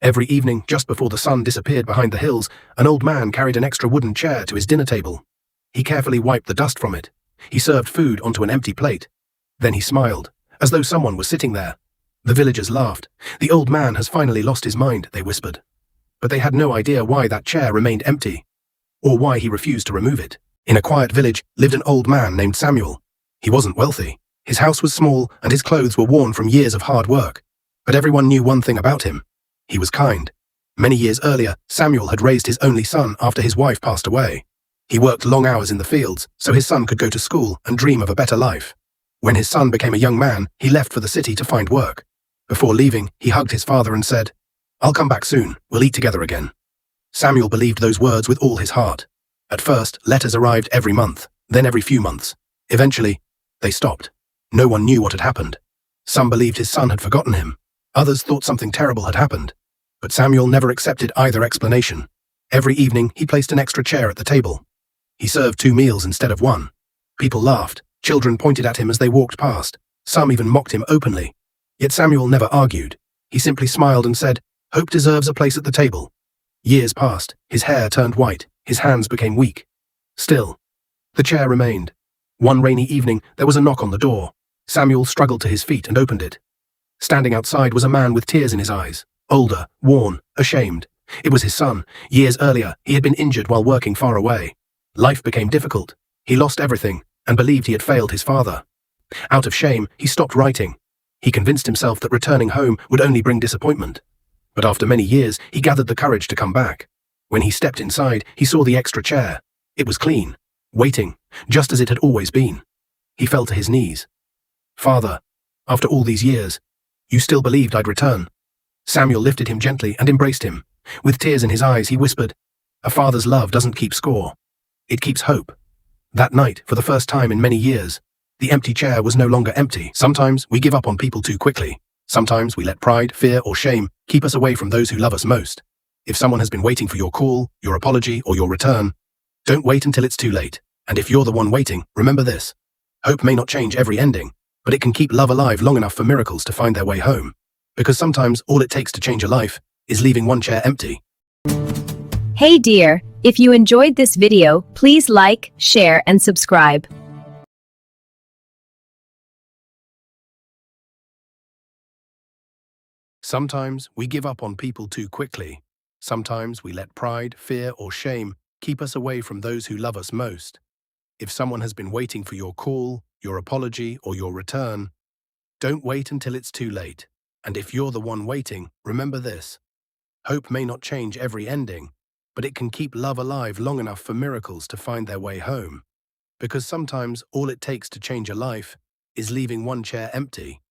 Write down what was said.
Every evening, just before the sun disappeared behind the hills, an old man carried an extra wooden chair to his dinner table. He carefully wiped the dust from it. He served food onto an empty plate. Then he smiled, as though someone was sitting there. The villagers laughed. "The old man has finally lost his mind," they whispered. But they had no idea why that chair remained empty, or why he refused to remove it. In a quiet village lived an old man named Samuel. He wasn't wealthy. His house was small, and his clothes were worn from years of hard work. But everyone knew one thing about him. He was kind. Many years earlier, Samuel had raised his only son after his wife passed away. He worked long hours in the fields so his son could go to school and dream of a better life. When his son became a young man, he left for the city to find work. Before leaving, he hugged his father and said, "I'll come back soon. We'll eat together again." Samuel believed those words with all his heart. At first, letters arrived every month, then every few months. Eventually, they stopped. No one knew what had happened. Some believed his son had forgotten him. Others thought something terrible had happened. But Samuel never accepted either explanation. Every evening, he placed an extra chair at the table. He served 2 meals instead of 1. People laughed. Children pointed at him as they walked past. Some even mocked him openly. Yet Samuel never argued. He simply smiled and said, "Hope deserves a place at the table." Years passed. His hair turned white. His hands became weak. Still, the chair remained. One rainy evening, there was a knock on the door. Samuel struggled to his feet and opened it. Standing outside was a man with tears in his eyes. Older, worn, ashamed. It was his son. Years earlier, he had been injured while working far away. Life became difficult. He lost everything and believed he had failed his father. Out of shame, he stopped writing. He convinced himself that returning home would only bring disappointment. But after many years, he gathered the courage to come back. When he stepped inside, he saw the extra chair. It was clean, waiting, just as it had always been. He fell to his knees. "Father, after all these years, you still believed I'd return." Samuel lifted him gently and embraced him. With tears in his eyes, he whispered, "A father's love doesn't keep score. It keeps hope." That night, for the first time in many years, the empty chair was no longer empty. Sometimes we give up on people too quickly. Sometimes we let pride, fear, or shame keep us away from those who love us most. If someone has been waiting for your call, your apology, or your return, don't wait until it's too late. And if you're the one waiting, remember this. Hope may not change every ending, but it can keep love alive long enough for miracles to find their way home. Because sometimes all it takes to change a life is leaving one chair empty. Hey dear, if you enjoyed this video, please like, share, and subscribe. Sometimes we give up on people too quickly. Sometimes we let pride, fear, or shame keep us away from those who love us most. If someone has been waiting for your call, your apology, or your return, don't wait until it's too late. And if you're the one waiting, remember this. Hope may not change every ending, but it can keep love alive long enough for miracles to find their way home. Because sometimes all it takes to change a life is leaving one chair empty.